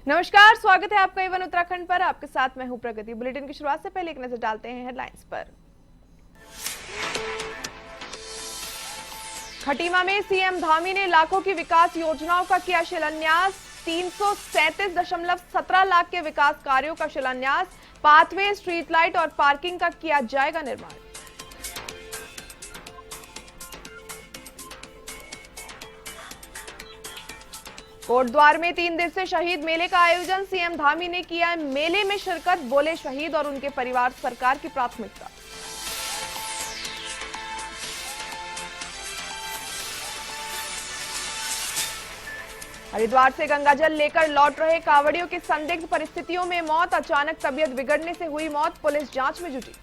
नमस्कार, स्वागत है आपका A1 उत्तराखंड पर। आपके साथ मैं हूं प्रगति। बुलेटिन की शुरुआत से पहले एक नजर डालते हैं हेडलाइंस पर। खटीमा में सीएम धामी ने लाखों की विकास योजनाओं का किया शिलान्यास। 337.17 लाख के विकास कार्यों का शिलान्यास। पाथवे, स्ट्रीट लाइट और पार्किंग का किया जाएगा निर्माण। कोटद्वार में 3 दिवसीय शहीद मेले का आयोजन। सीएम धामी ने किया मेले में शिरकत। बोले शहीद और उनके परिवार सरकार की प्राथमिकता। हरिद्वार से गंगाजल लेकर लौट रहे कांवड़ियों की संदिग्ध परिस्थितियों में मौत। अचानक तबीयत बिगड़ने से हुई मौत। पुलिस जांच में जुटी।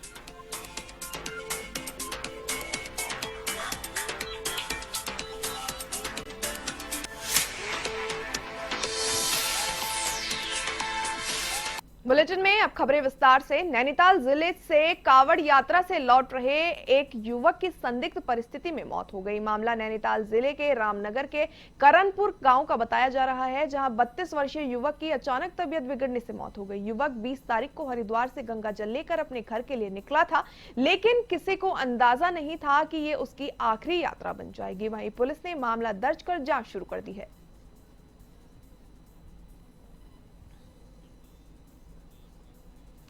बुलेटिन में अब खबरें विस्तार से। नैनीताल जिले से कावड़ यात्रा से लौट रहे एक युवक की संदिग्ध परिस्थिति में मौत हो गई। मामला नैनीताल जिले के रामनगर के करनपुर गांव का बताया जा रहा है, जहां 32 वर्षीय युवक की अचानक तबीयत बिगड़ने से मौत हो गई। युवक 20 तारीख को हरिद्वार से गंगाजल लेकर अपने घर के लिए निकला था, लेकिन किसी को अंदाजा नहीं था कि ये उसकी आखिरी यात्रा बन जाएगी। वहीं पुलिस ने मामला दर्ज कर जांच शुरू कर दी है।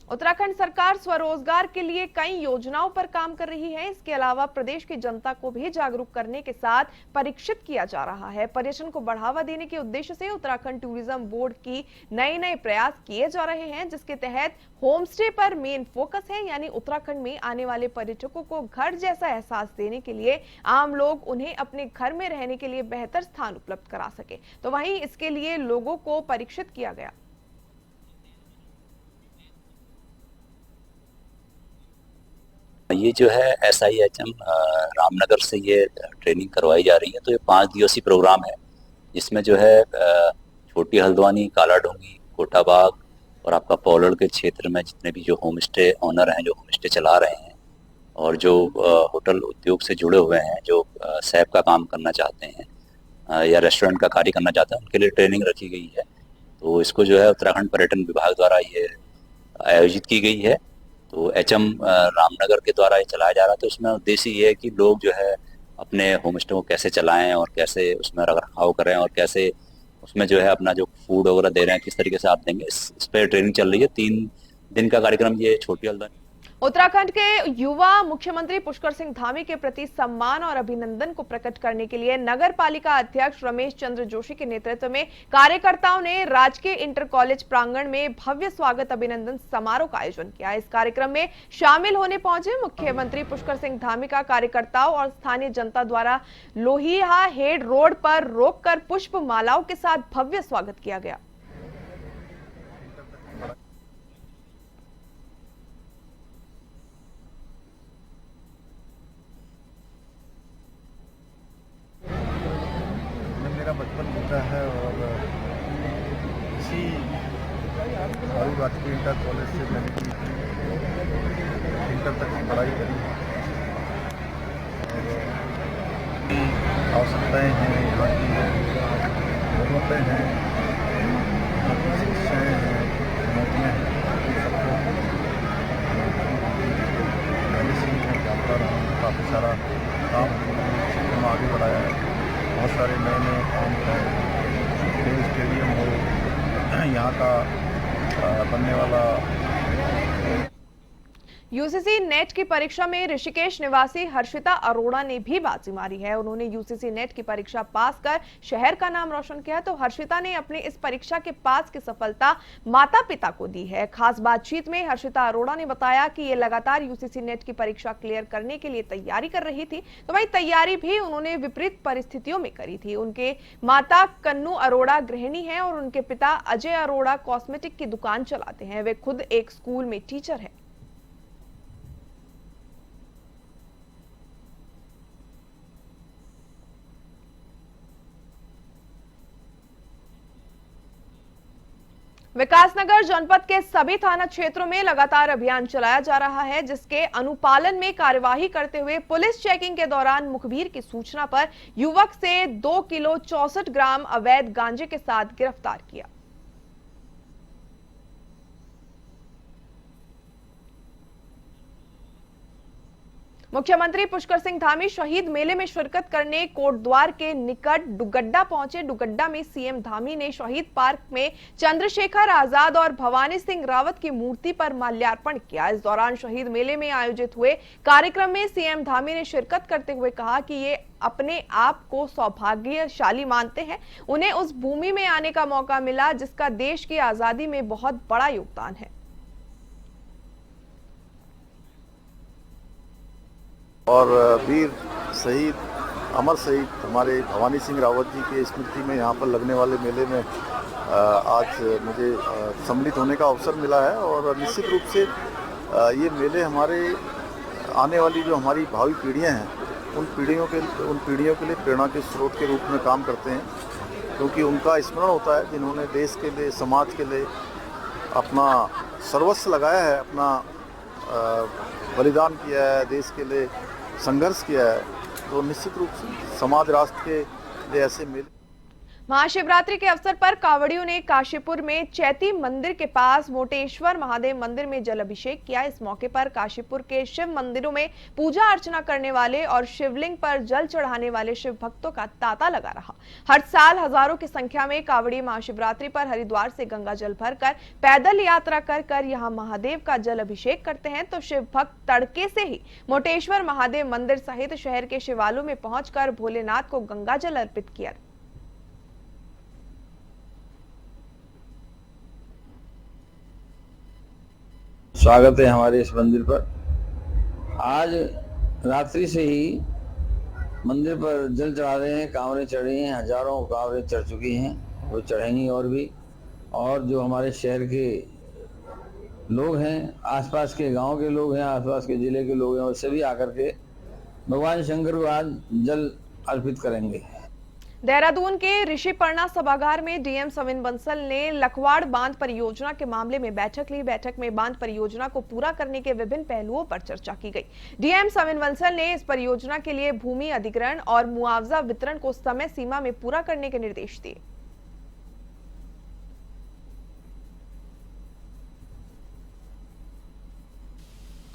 उत्तराखंड सरकार स्वरोजगार के लिए कई योजनाओं पर काम कर रही है। इसके अलावा प्रदेश की जनता को भी जागरूक करने के साथ परीक्षित किया जा रहा है। पर्यटन को बढ़ावा देने के उद्देश्य से उत्तराखंड टूरिज्म बोर्ड की नए प्रयास किए जा रहे हैं, जिसके तहत होम स्टे पर मेन फोकस है। यानी उत्तराखंड में आने वाले पर्यटकों को घर जैसा एहसास देने के लिए आम लोग उन्हें अपने घर में रहने के लिए बेहतर स्थान उपलब्ध करा सके। तो वहीं इसके लिए लोगों को परीक्षित किया गया। ये जो है SIHM रामनगर से ये ट्रेनिंग करवाई जा रही है। तो ये 5 दिवसीय प्रोग्राम है, जिसमें जो है छोटी हल्द्वानी, काला ढूंगी, कोटाबाग और आपका पौलड़ के क्षेत्र में जितने भी जो होम स्टे ऑनर हैं, जो होम स्टे चला रहे हैं और जो होटल उद्योग से जुड़े हुए हैं, जो सैप का काम करना चाहते हैं या रेस्टोरेंट का कार्य करना चाहते हैं, उनके लिए ट्रेनिंग रखी गई है। तो इसको जो है उत्तराखंड पर्यटन विभाग द्वारा ये आयोजित की गई है। तो HM रामनगर के द्वारा ये चलाया जा रहा था। तो उसमें उद्देश्य ये है कि लोग जो है अपने होम स्टे को कैसे चलाएं और कैसे उसमें रखरखाव करें और कैसे उसमें जो है अपना जो फूड वगैरह दे रहे हैं किस तरीके से आप देंगे, इस पर ट्रेनिंग चल रही है। 3 दिन का कार्यक्रम ये छोटी हल्द्वानी। उत्तराखंड के युवा मुख्यमंत्री पुष्कर सिंह धामी के प्रति सम्मान और अभिनंदन को प्रकट करने के लिए नगर पालिका अध्यक्ष रमेश चंद्र जोशी के नेतृत्व में कार्यकर्ताओं ने राजकीय इंटर कॉलेज प्रांगण में भव्य स्वागत अभिनंदन समारोह का आयोजन किया। इस कार्यक्रम में शामिल होने पहुंचे मुख्यमंत्री पुष्कर सिंह धामी का कार्यकर्ताओं और स्थानीय जनता द्वारा लोहिया हेड रोड पर रोककर पुष्प मालाओं के साथ भव्य स्वागत किया गया। मेरा बचपन बीता है और इसी राजकीय इंटर कॉलेज से मैंने इंटर तक की पढ़ाई करी और आवश्यकताएँ हैं, यहाँ की ज़रूरतें हैं, शिक्षाएँ हैं, चुनौतियाँ हैं, पहले से ही मैं जानता रहा हूँ। काफ़ी सारा काम क्षेत्र में आगे बढ़ाया है। बहुत सारे नए काम हैं। स्टेडियम हो, यहाँ का बनने वाला यूसीसी नेट की परीक्षा में ऋषिकेश निवासी हर्षिता अरोड़ा ने भी बाजी मारी है। उन्होंने यूसीसी नेट की परीक्षा पास कर शहर का नाम रोशन किया। तो हर्षिता ने अपनी इस परीक्षा के पास की सफलता माता पिता को दी है। खास बातचीत में हर्षिता अरोड़ा ने बताया कि ये लगातार यूसीसी नेट की परीक्षा क्लियर करने के लिए तैयारी कर रही थी। तो वही तैयारी भी उन्होंने विपरीत परिस्थितियों में करी थी। उनके माता कन्नू अरोड़ा गृहिणी है और उनके पिता अजय अरोड़ा कॉस्मेटिक की दुकान चलाते हैं। वे खुद एक स्कूल में टीचर है। विकासनगर जनपद के सभी थाना क्षेत्रों में लगातार अभियान चलाया जा रहा है, जिसके अनुपालन में कार्यवाही करते हुए पुलिस चेकिंग के दौरान मुखबिर की सूचना पर युवक से 2 किलो 64 ग्राम अवैध गांजे के साथ गिरफ्तार किया। मुख्यमंत्री पुष्कर सिंह धामी शहीद मेले में शिरकत करने कोटद्वार के निकट डुगड्डा पहुंचे। डुगड्डा में सीएम धामी ने शहीद पार्क में चंद्रशेखर आजाद और भवानी सिंह रावत की मूर्ति पर माल्यार्पण किया। इस दौरान शहीद मेले में आयोजित हुए कार्यक्रम में सीएम धामी ने शिरकत करते हुए कहा कि ये अपने आप को सौभाग्यशाली मानते हैं। उन्हें उस भूमि में आने का मौका मिला जिसका देश की आजादी में बहुत बड़ा योगदान है। और वीर शहीद अमर शहीद हमारे भवानी सिंह रावत जी के स्मृति में यहाँ पर लगने वाले मेले में आज मुझे सम्मिलित होने का अवसर मिला है। और निश्चित रूप से ये मेले हमारे आने वाली जो हमारी भावी पीढ़ियाँ हैं उन पीढ़ियों के लिए प्रेरणा के स्रोत के रूप में काम करते हैं, क्योंकि उनका स्मरण होता है जिन्होंने देश के लिए, समाज के लिए अपना सर्वस्व लगाया है, अपना बलिदान किया है, देश के लिए संघर्ष किया है। तो निश्चित रूप से समाज राष्ट्र के लिए ऐसे मेले। महाशिवरात्रि के अवसर पर कांवड़ियों ने काशीपुर में चैती मंदिर के पास मोटेश्वर महादेव मंदिर में जल अभिषेक किया। इस मौके पर काशीपुर के शिव मंदिरों में पूजा अर्चना करने वाले और शिवलिंग पर जल चढ़ाने वाले शिव भक्तों का तांता लगा रहा। हर साल हजारों की संख्या में कांवड़ी महाशिवरात्रि पर हरिद्वार से गंगा जल भरकर पैदल यात्रा कर यहाँ महादेव का जल अभिषेक करते हैं, तो शिव भक्त तड़के से ही मोटेश्वर महादेव मंदिर सहित शहर के शिवालयों में पहुंचकर भोलेनाथ को गंगा जल अर्पित किया। स्वागत है हमारे इस मंदिर पर। आज रात्रि से ही मंदिर पर जल चढ़ा रहे हैं, कांवड़े चढ़ रही हैं, हजारों कांवड़े चढ़ चुकी हैं, वो चढ़ेंगी और भी। और जो हमारे शहर के लोग हैं, आसपास के गांव के लोग हैं, आसपास के जिले के लोग हैं, वो सभी आकर के भगवान शंकर को आज जल अर्पित करेंगे। देहरादून के ऋषिपर्णा सभागार में डीएम सविन बंसल ने लखवाड़ बांध परियोजना के मामले में बैठक ली। बैठक में बांध परियोजना को पूरा करने के विभिन्न पहलुओं पर चर्चा की गई। डीएम सविन बंसल ने इस परियोजना के लिए भूमि अधिग्रहण और मुआवजा वितरण को समय सीमा में पूरा करने के निर्देश दिए।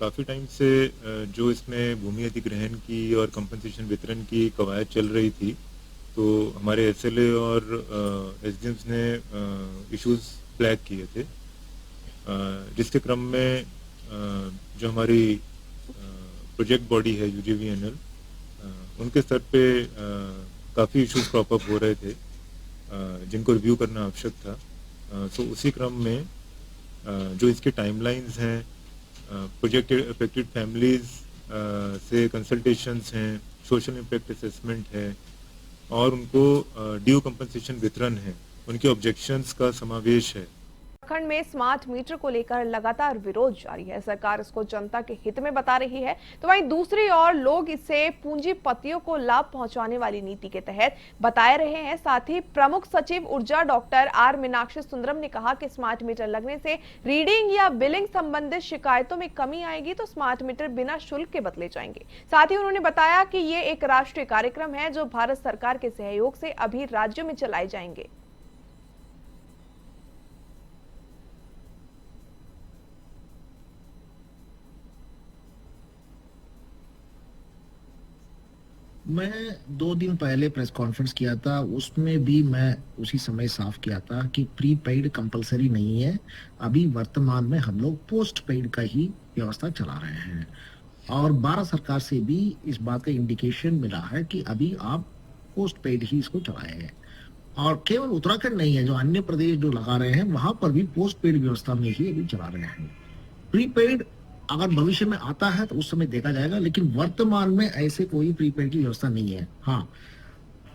काफ़ी टाइम से जो इसमें भूमि अधिग्रहण की और कंपनसेशन वितरण की कवायद चल रही थी, तो हमारे एसएलए और एसडीएम्स ने इश्यूज फ्लैग किए थे, जिसके क्रम में जो हमारी प्रोजेक्ट बॉडी है यूजीवीएनएल, उनके स्तर पे काफ़ी इश्यूज क्रॉप अप हो रहे थे जिनको रिव्यू करना आवश्यक था। सो उसी क्रम में जो इसके टाइमलाइंस हैं, प्रोजेक्ट अफेक्टेड फैमिलीज से कंसल्टेशंस हैं, सोशल इम्पैक्ट असेसमेंट है और उनको ड्यू कंपनसेशन वितरण है, उनके ऑब्जेक्शंस का समावेश है। उत्तराखंड में स्मार्ट मीटर को लेकर लगातार विरोध जारी है। सरकार इसको जनता के हित में बता रही है, तो वहीं दूसरी ओर लोग इसे पूंजीपतियों को लाभ पहुंचाने वाली नीति के तहत बताए रहे हैं। साथ ही प्रमुख सचिव ऊर्जा डॉक्टर आर मीनाक्षी सुंदरम ने कहा कि स्मार्ट मीटर लगने से रीडिंग या बिलिंग संबंधित शिकायतों में कमी आएगी, तो स्मार्ट मीटर बिना शुल्क के बदले जाएंगे। साथ ही उन्होंने बताया कि ये एक राष्ट्रीय कार्यक्रम है जो भारत सरकार के सहयोग से अभी राज्यों में चलाए जाएंगे। मैं 2 दिन पहले प्रेस कॉन्फ्रेंस किया था, उसमें भी मैं उसी समय साफ किया था कि प्री पेड कंपलसरी नहीं है। अभी वर्तमान में हम लोग पोस्ट पेड का ही व्यवस्था चला रहे हैं और भारत सरकार से भी इस बात का इंडिकेशन मिला है कि अभी आप पोस्ट पेड ही इसको चलाए हैं। और केवल उत्तराखंड नहीं है, जो अन्य प्रदेश जो लगा रहे हैं वहां पर भी पोस्ट पेड व्यवस्था में ही अभी चला रहे हैं। प्री पेड अगर भविष्य में आता है तो उस समय देखा जाएगा, लेकिन वर्तमान में ऐसे कोई प्रीपेड की व्यवस्था नहीं है। हाँ,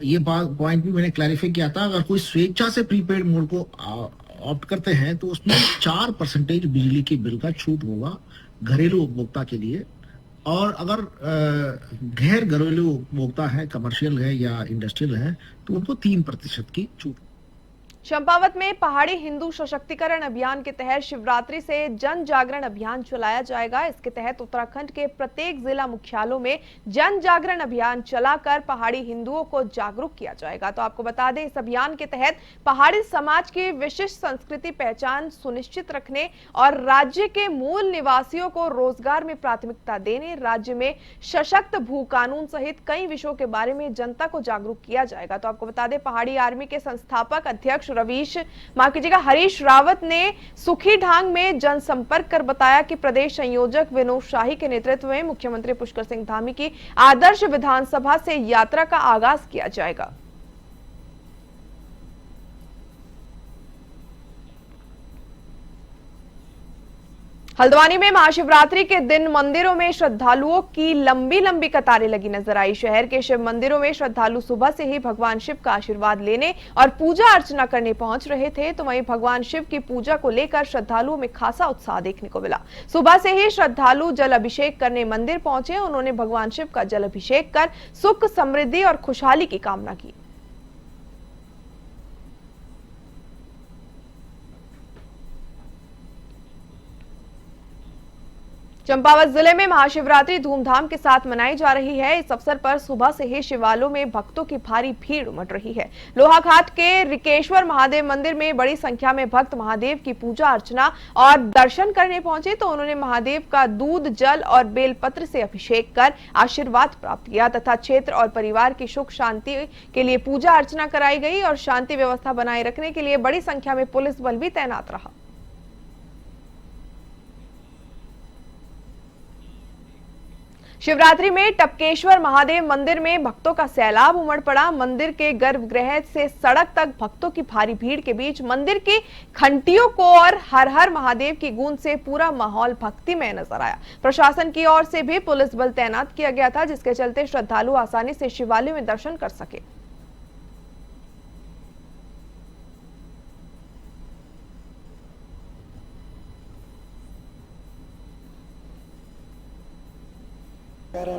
ये बात पॉइंट भी मैंने क्लैरिफाई किया था, अगर कोई स्वेच्छा से प्रीपेड मोड को ऑप्ट करते हैं तो उसमें 4% बिजली के बिल का छूट होगा घरेलू उपभोक्ता के लिए, और अगर गैर घरेलू उपभोक्ता है, कमर्शियल है या इंडस्ट्रियल है, तो उनको 3% की छूट। चंपावत में पहाड़ी हिंदू सशक्तिकरण अभियान के तहत शिवरात्रि से जन जागरण अभियान चलाया जाएगा। इसके तहत उत्तराखंड के प्रत्येक जिला मुख्यालयों में जन जागरण अभियान चलाकर पहाड़ी हिंदुओं को जागरूक किया जाएगा। तो आपको बता दें, इस अभियान के तहत पहाड़ी समाज की विशिष्ट संस्कृति पहचान सुनिश्चित रखने और राज्य के मूल निवासियों को रोजगार में प्राथमिकता देने, राज्य में सशक्त भू कानून सहित कई विषयों के बारे में जनता को जागरूक किया जाएगा। तो आपको बता दें, पहाड़ी आर्मी के संस्थापक अध्यक्ष हरीश रावत ने सुखी ढांग में जनसंपर्क कर बताया कि प्रदेश संयोजक विनोद शाही के नेतृत्व में मुख्यमंत्री पुष्कर सिंह धामी की आदर्श विधानसभा से यात्रा का आगाज किया जाएगा। हल्द्वानी में महाशिवरात्रि के दिन मंदिरों में श्रद्धालुओं की लंबी लंबी कतारें लगी नजर आई। शहर के शिव मंदिरों में श्रद्धालु सुबह से ही भगवान शिव का आशीर्वाद लेने और पूजा अर्चना करने पहुंच रहे थे। तो वहीं भगवान शिव की पूजा को लेकर श्रद्धालुओं में खासा उत्साह देखने को मिला। सुबह से ही श्रद्धालु जल अभिषेक करने मंदिर पहुंचे। उन्होंने भगवान शिव का जल अभिषेक कर सुख, समृद्धि और खुशहाली की कामना की। चंपावत जिले में महाशिवरात्रि धूमधाम के साथ मनाई जा रही है। इस अवसर पर सुबह से ही शिवालयों में भक्तों की भारी भीड़ उमड़ रही है। लोहाघाट के रिकेश्वर महादेव मंदिर में बड़ी संख्या में भक्त महादेव की पूजा अर्चना और दर्शन करने पहुंचे। तो उन्होंने महादेव का दूध, जल और बेलपत्र से अभिषेक कर आशीर्वाद प्राप्त किया तथा क्षेत्र और परिवार की सुख शांति के लिए पूजा अर्चना कराई गई और शांति व्यवस्था बनाए रखने के लिए बड़ी संख्या में पुलिस बल भी तैनात रहा। शिवरात्रि में टपकेश्वर महादेव मंदिर में भक्तों का सैलाब उमड़ पड़ा। मंदिर के गर्भगृह से सड़क तक भक्तों की भारी भीड़ के बीच मंदिर की घंटियों को और हर हर महादेव की गूंज से पूरा माहौल भक्तिमय नजर आया। प्रशासन की ओर से भी पुलिस बल तैनात किया गया था, जिसके चलते श्रद्धालु आसानी से शिवालय में दर्शन कर सके।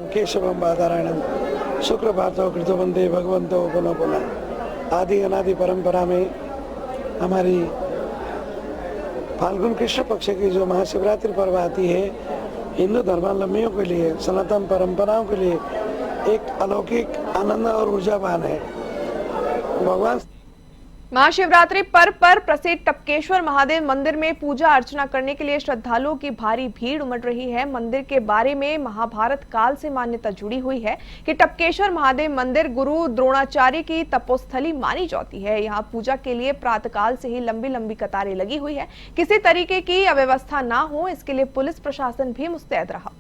केशवं बाधारायणं शुक्रपातो कृतवंदे भगवंतो पुनः पुनः। आदि अनादि परंपरा में हमारी फाल्गुन कृष्ण पक्ष की जो महाशिवरात्रि पर्व आती है, हिंदू धर्मावलंबियों के लिए, सनातन परंपराओं के लिए एक अलौकिक आनंद और ऊर्जावान है। भगवान महाशिवरात्रि पर्व पर प्रसिद्ध टपकेश्वर महादेव मंदिर में पूजा अर्चना करने के लिए श्रद्धालुओं की भारी भीड़ उमड़ रही है। मंदिर के बारे में महाभारत काल से मान्यता जुड़ी हुई है कि टपकेश्वर महादेव मंदिर गुरु द्रोणाचार्य की तपोस्थली मानी जाती है। यहाँ पूजा के लिए प्रातःकाल से ही लंबी लंबी कतारें लगी हुई है। किसी तरीके की अव्यवस्था ना हो, इसके लिए पुलिस प्रशासन भी मुस्तैद रहा।